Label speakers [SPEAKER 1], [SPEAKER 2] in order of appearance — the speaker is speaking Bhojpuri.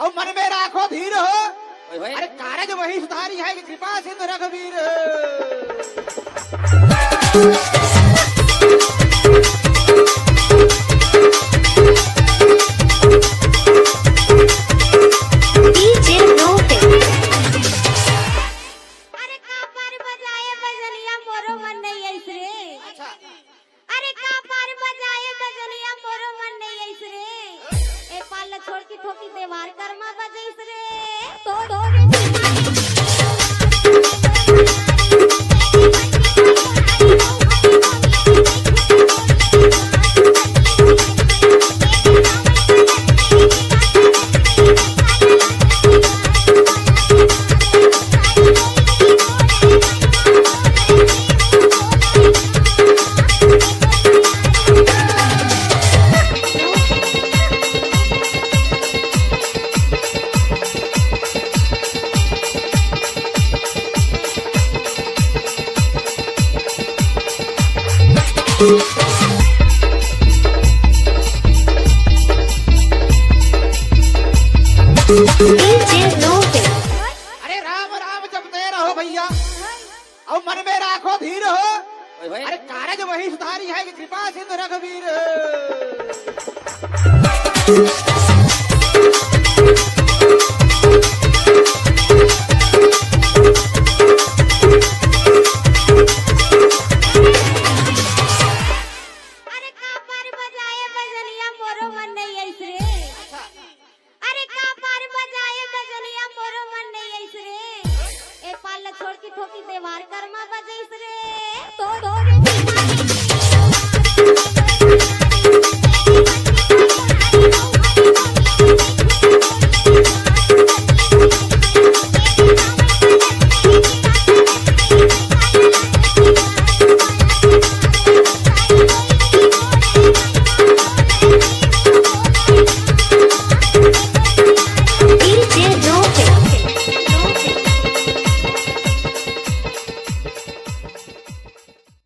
[SPEAKER 1] और मन में राखो धीर हो। अरे कारज वही सुधारी है कि कृपा सिंधु रघुवीर।
[SPEAKER 2] डीजे रोहित।
[SPEAKER 3] अरे का पार बजाए बजलिया मोरो मन नहीं ऐस रे।
[SPEAKER 1] अच्छा
[SPEAKER 3] अरे का पार बजाए बजलिया मोरो मन नहीं ऐस रे। ए पाल छोड़ की ठोकी देवार कर्मा बजैस रे। तो
[SPEAKER 2] डीजे रोहित।
[SPEAKER 1] अरे राम राम जपते रहो भैया और मन में राखो धीर हो। अरे कारज वही सुधारी है कि कृपा सिंधु रघुवीर।
[SPEAKER 3] अरे का पार बजाए बजलिया मोरो मन नहीं ऐस रे। अरे का पार बजाए बजलिया मोरो मन नहीं ऐस रे। ए पाल छोड़ की ठोकी देवार कर्मा बजैस रे। तो